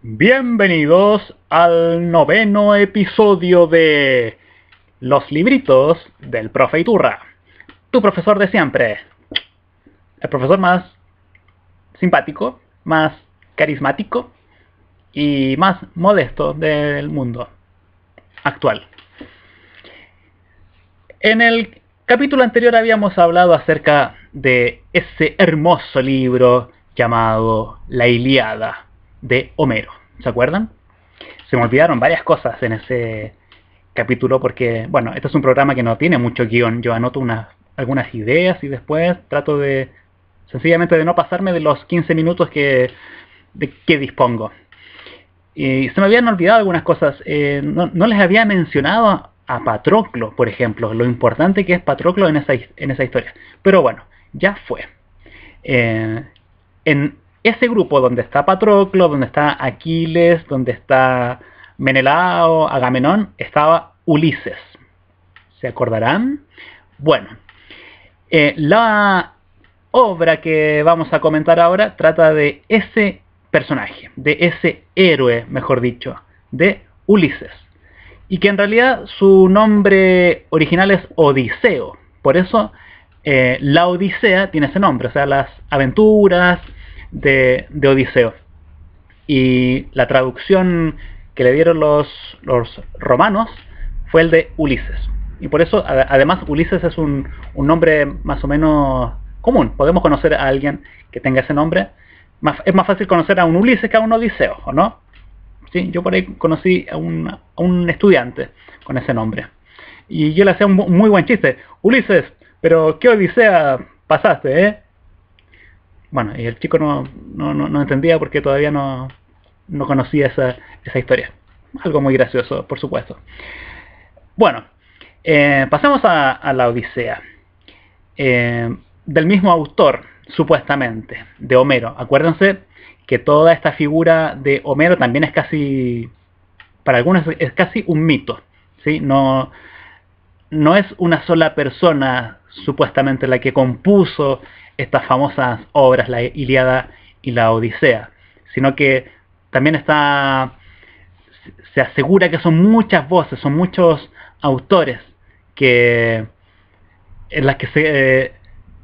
Bienvenidos al noveno episodio de Los libritos del profe Iturra, tu profesor de siempre, el profesor más simpático, más carismático y más modesto del mundo actual. En el capítulo anterior habíamos hablado acerca de ese hermoso libro llamado La Ilíada de Homero. ¿Se acuerdan? Se me olvidaron varias cosas en ese capítulo porque, bueno, este es un programa que no tiene mucho guión. Yo anoto algunas ideas y después trato de, sencillamente, de no pasarme de los 15 minutos que dispongo. Y se me habían olvidado algunas cosas. No les había mencionado a Patroclo, por ejemplo, lo importante que es Patroclo en esa historia. Pero bueno, ya fue. En ese grupo donde está Patroclo, donde está Aquiles, donde está Menelao, Agamenón, estaba Ulises. ¿Se acordarán? Bueno, la obra que vamos a comentar ahora trata de ese personaje, de ese héroe, mejor dicho, de Ulises. Y que en realidad su nombre original es Odiseo. Por eso la Odisea tiene ese nombre, o sea, las aventuras de Odiseo. Y la traducción que le dieron los romanos fue el de Ulises. Y por eso, además, Ulises es un nombre más o menos común. Podemos conocer a alguien que tenga ese nombre. Es más fácil conocer a un Ulises que a un Odiseo, ¿o no? ¿Sí? Yo por ahí conocí a un estudiante con ese nombre. Y yo le hacía un muy buen chiste. Ulises, pero ¿qué odisea pasaste, eh? Bueno, y el chico no entendía porque todavía no conocía esa historia. Algo muy gracioso, por supuesto. Bueno, pasemos a la Odisea. Del mismo autor, supuestamente, de Homero. Acuérdense que toda esta figura de Homero también es casi, para algunos es casi un mito, ¿sí? No es una sola persona supuestamente la que compuso estas famosas obras, la Ilíada y la Odisea, sino que también se asegura que son muchas voces, son muchos autores en las que se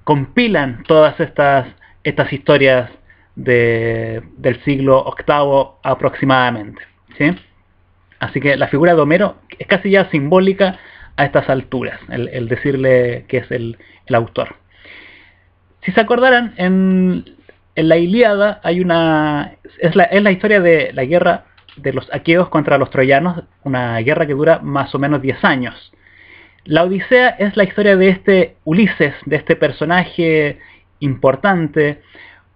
compilan todas estas historias del siglo VIII aproximadamente, ¿sí? Así que la figura de Homero es casi ya simbólica a estas alturas, el decirle que es el autor. Si se acordaran, en la Ilíada hay es la historia de la guerra de los aqueos contra los troyanos, una guerra que dura más o menos 10 años. La Odisea es la historia de este Ulises, de este personaje importante,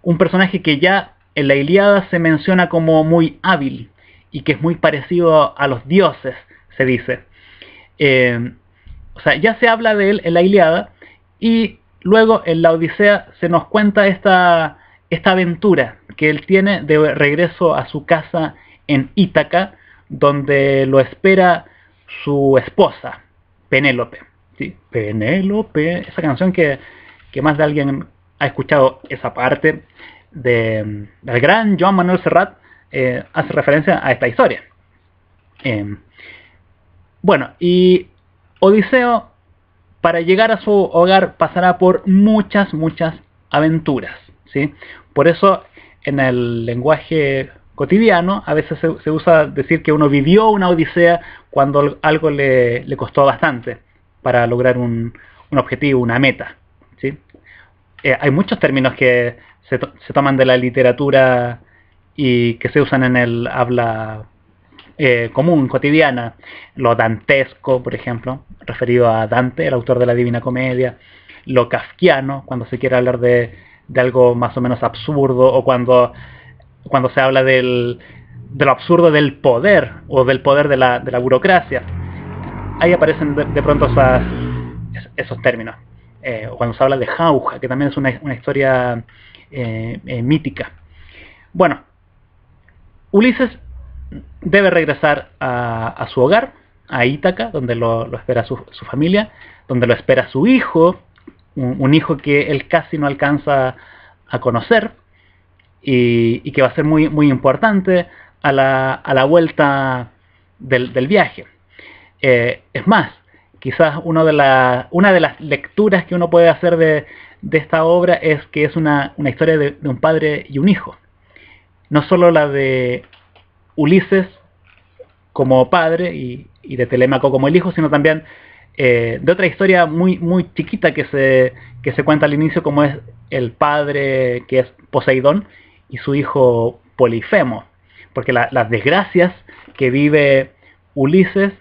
un personaje que ya en la Ilíada se menciona como muy hábil y que es muy parecido a los dioses, se dice. O sea, ya se habla de él en la Ilíada y luego en la Odisea se nos cuenta esta aventura que él tiene de regreso a su casa en Ítaca, donde lo espera su esposa, Penélope. ¿Sí? Penélope, esa canción que más de alguien ha escuchado esa parte del gran Joan Manuel Serrat, hace referencia a esta historia. Bueno, y Odiseo, para llegar a su hogar, pasará por muchas aventuras, ¿sí? Por eso, en el lenguaje cotidiano, a veces se usa decir que uno vivió una odisea cuando algo le costó bastante para lograr un objetivo, una meta, ¿sí? Hay muchos términos que se toman de la literatura y que se usan en el habla común, cotidiana. Lo dantesco, por ejemplo, referido a Dante, el autor de la Divina Comedia. Lo kafkiano, cuando se quiere hablar de algo más o menos absurdo, o cuando se habla de lo absurdo del poder, o del poder de la burocracia. Ahí aparecen de pronto esos términos. O cuando se habla de jauja, que también es una historia mítica. Bueno, Ulises debe regresar a su hogar, a Ítaca, donde lo espera su familia, donde lo espera su hijo, un hijo que él casi no alcanza a conocer, y que va a ser muy importante. a la vuelta del viaje. Es más, quizás una de las lecturas que uno puede hacer de esta obra es que es una historia de un padre y un hijo. No solo la de Ulises como padre y de Telémaco como el hijo, sino también de otra historia muy chiquita que se cuenta al inicio, como es el padre que es Poseidón y su hijo Polifemo. Porque las desgracias que vive Ulises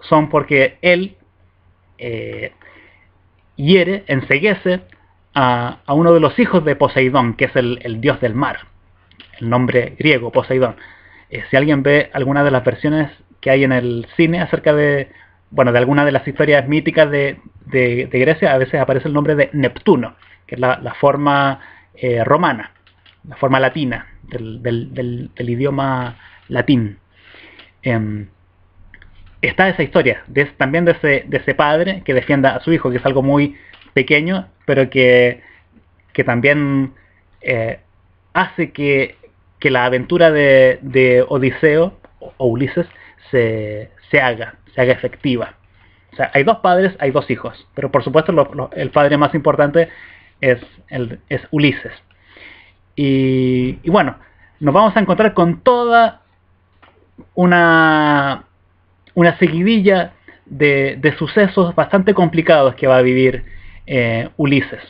son porque él enceguece a uno de los hijos de Poseidón, que es el dios del mar, el nombre griego, Poseidón. Si alguien ve alguna de las versiones que hay en el cine acerca de alguna de las historias míticas de Grecia, a veces aparece el nombre de Neptuno, que es la forma romana, la forma latina del idioma latín. Está esa historia también de ese padre que defienda a su hijo, que es algo muy pequeño, pero que también hace que la aventura de Odiseo o Ulises se haga efectiva. O sea, hay dos padres, hay dos hijos, pero por supuesto el padre más importante es Ulises. Y bueno, nos vamos a encontrar con toda una seguidilla de sucesos bastante complicados que va a vivir Ulises.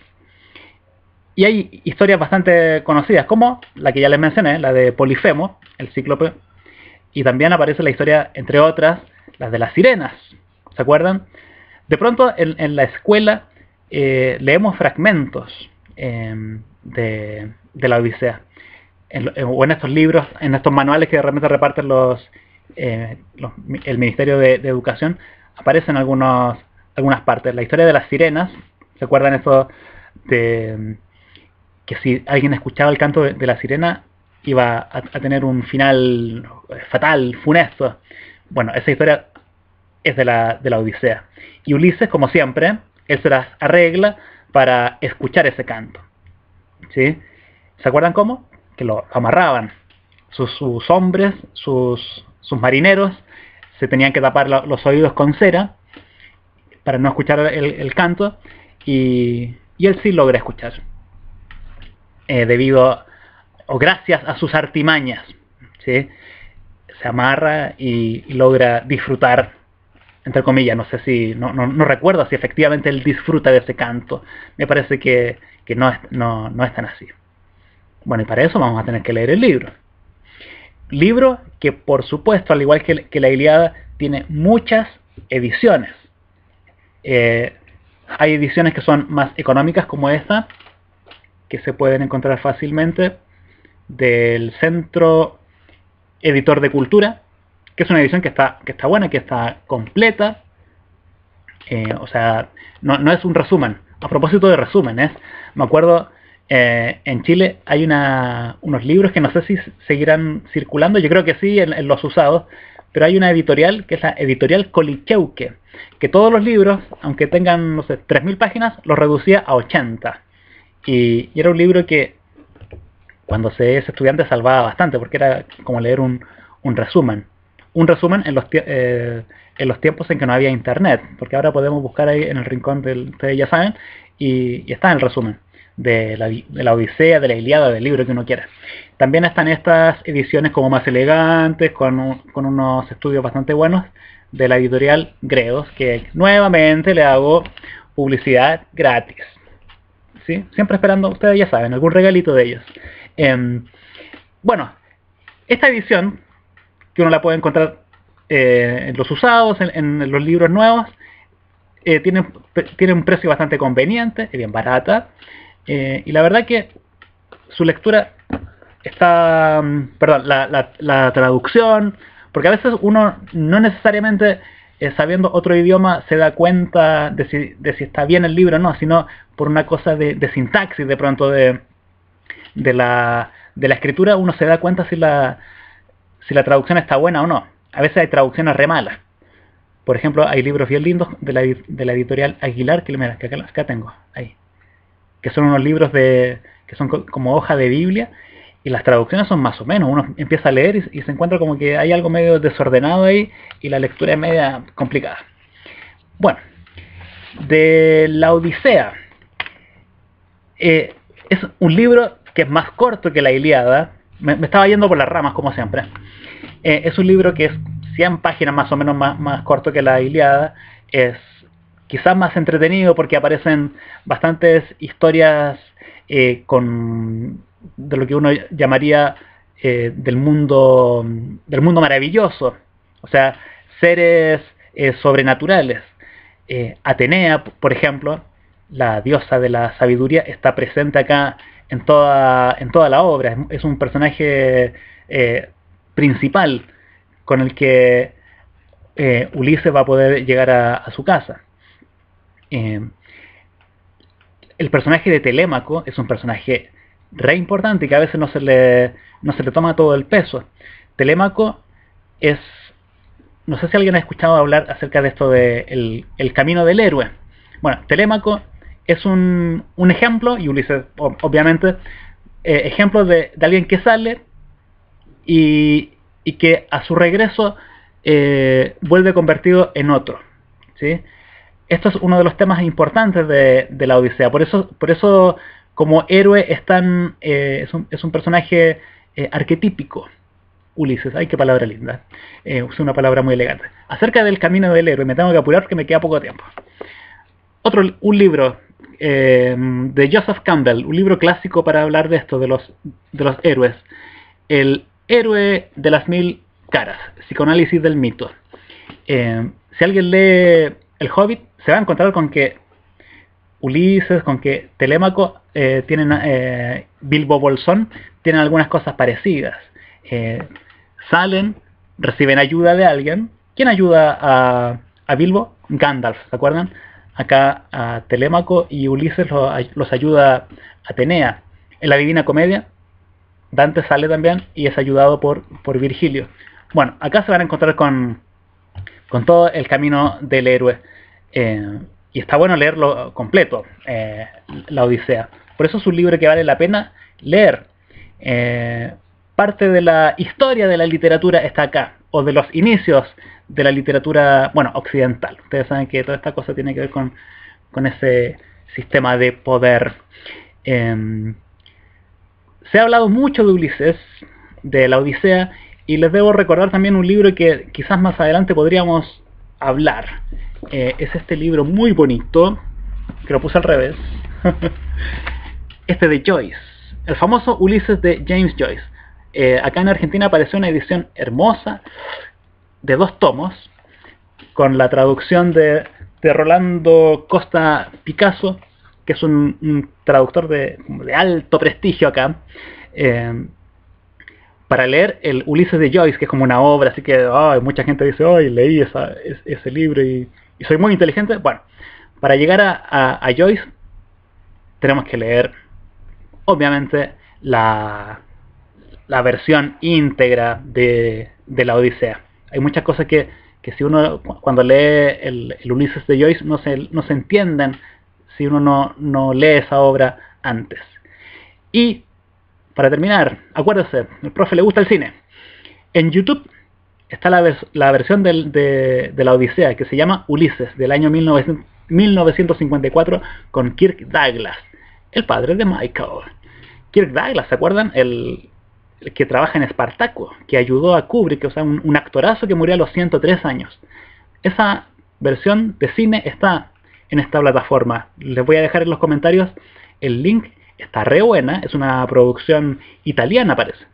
Y hay historias bastante conocidas, como la que ya les mencioné, la de Polifemo, el cíclope, y también aparece la historia, entre otras, las de las sirenas. ¿Se acuerdan? De pronto en la escuela leemos fragmentos de la Odisea. O en estos libros, en estos manuales que de repente reparten el Ministerio de Educación, aparecen algunas partes. La historia de las sirenas, ¿se acuerdan esto de que si alguien escuchaba el canto de la sirena iba a tener un final fatal, funesto? Bueno, esa historia es de la Odisea. Y Ulises, como siempre, él se las arregla para escuchar ese canto. ¿Sí? ¿Se acuerdan cómo? Que lo amarraban. Sus hombres, sus marineros, se tenían que tapar los oídos con cera para no escuchar el canto, y él sí logra escuchar. Gracias a sus artimañas, ¿sí? Se amarra y logra disfrutar, entre comillas. No sé si, no recuerdo si efectivamente él disfruta de ese canto. Me parece que no es tan así. Bueno, y para eso vamos a tener que leer el libro. Libro que, por supuesto, al igual que la Ilíada, tiene muchas ediciones. Hay ediciones que son más económicas, como esta, que se pueden encontrar fácilmente, del Centro Editor de Cultura, que es una edición que está buena, que está completa. O sea, no es un resumen. A propósito de resúmenes, me acuerdo, en Chile hay unos libros que no sé si seguirán circulando, yo creo que sí, en los usados, pero hay una editorial, que es la editorial Colicheuque, que todos los libros, aunque tengan, no sé, 3.000 páginas, los reducía a 80. Y era un libro que, cuando se es estudiante, salvaba bastante, porque era como leer un resumen. Un resumen en los tiempos en que no había internet, porque ahora podemos buscar ahí en el rincón ustedes ya saben, y está en el resumen de la Odisea, de la Ilíada, del libro que uno quiera. También están estas ediciones como más elegantes, con unos estudios bastante buenos, de la editorial Gredos, que nuevamente le hago publicidad gratis. ¿Sí? Siempre esperando, ustedes ya saben, algún regalito de ellos. Bueno, esta edición, que uno la puede encontrar en los usados, en los libros nuevos, tiene un precio bastante conveniente, es bien barata, y la verdad que su lectura está, perdón, la traducción, porque a veces uno no necesariamente, sabiendo otro idioma, se da cuenta de si está bien el libro o no, sino por una cosa de sintaxis, de pronto de la escritura, uno se da cuenta si la traducción está buena o no. A veces hay traducciones re malas. Por ejemplo, hay libros bien lindos de la editorial Aguilar, que mira, que acá tengo, ahí, que son unos libros que son como hoja de Biblia, y las traducciones son más o menos. Uno empieza a leer y se encuentra como que hay algo medio desordenado ahí y la lectura es media complicada. Bueno, de la Odisea. Es un libro que es más corto que la Ilíada. Me estaba yendo por las ramas como siempre. Es un libro que es 100 páginas más o menos más corto que la Ilíada. Es quizás más entretenido porque aparecen bastantes historias de lo que uno llamaría del mundo maravilloso, o sea, seres sobrenaturales. Atenea, por ejemplo, la diosa de la sabiduría, está presente acá en toda la obra. Es un personaje principal con el que Ulises va a poder llegar a su casa. El personaje de Telémaco es un personaje re importante y que a veces no se le toma todo el peso. Telémaco es... No sé si alguien ha escuchado hablar acerca de esto de el camino del héroe. Bueno, Telémaco es un ejemplo, y Ulises obviamente, ejemplo de alguien que sale y que a su regreso vuelve convertido en otro, ¿sí? Esto es uno de los temas importantes de la Odisea. Por eso como héroe es un personaje arquetípico. Ulises, ay, qué palabra linda. Usé una palabra muy elegante. Acerca del camino del héroe, me tengo que apurar porque me queda poco tiempo. Un libro de Joseph Campbell, un libro clásico para hablar de esto, de los héroes. El héroe de las 1000 caras, psicoanálisis del mito. Si alguien lee El Hobbit, se va a encontrar con que Ulises, con que Telémaco, Bilbo Bolsón, tienen algunas cosas parecidas. Salen, reciben ayuda de alguien. ¿Quién ayuda a Bilbo? Gandalf, ¿se acuerdan? Acá a Telémaco y Ulises los ayuda Atenea. En la Divina Comedia, Dante sale también y es ayudado por Virgilio. Bueno, acá se van a encontrar con todo el camino del héroe. Y está bueno leerlo completo, la Odisea. Por eso es un libro que vale la pena leer. Parte de la historia de la literatura está acá, o de los inicios de la literatura, bueno, occidental. Ustedes saben que toda esta cosa tiene que ver con ese sistema de poder. Se ha hablado mucho de Ulises, de la Odisea, y les debo recordar también un libro que quizás más adelante podríamos hablar. Es este libro muy bonito, que lo puse al revés. Este de Joyce, el famoso Ulises de James Joyce. Acá en Argentina apareció una edición hermosa de 2 tomos con la traducción de Rolando Costa Picasso, que es un traductor de alto prestigio acá, para leer el Ulises de Joyce, que es como una obra, así que mucha gente dice, leí ese libro y soy muy inteligente. Bueno, para llegar a Joyce tenemos que leer obviamente la versión íntegra de la Odisea. Hay muchas cosas que si uno cuando lee el Ulises de Joyce no se entienden si uno no lee esa obra antes. Y para terminar, acuérdense, al profe le gusta el cine. En YouTube está la versión de la Odisea que se llama Ulises, del año 1954, con Kirk Douglas, el padre de Michael. Kirk Douglas, ¿se acuerdan? El que trabaja en Espartaco, que ayudó a Kubrick, o sea, un actorazo que murió a los 103 años. Esa versión de cine está en esta plataforma. Les voy a dejar en los comentarios el link. Está re buena, es una producción italiana, parece.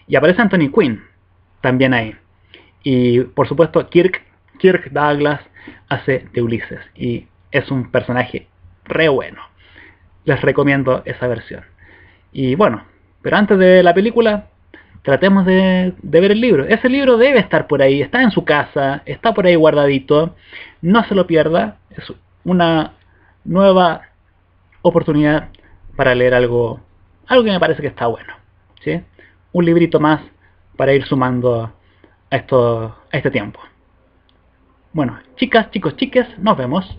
Y aparece Anthony Quinn también ahí. Y por supuesto Kirk Douglas hace de Ulises y es un personaje re bueno. Les recomiendo esa versión. Y bueno, pero antes de la película, tratemos de ver el libro. Ese libro debe estar por ahí, está en su casa, está por ahí guardadito. No se lo pierda, es una nueva oportunidad para leer algo que me parece que está bueno, ¿sí? Un librito más para ir sumando a este tiempo. Bueno, chicas, chicos, chiques, nos vemos.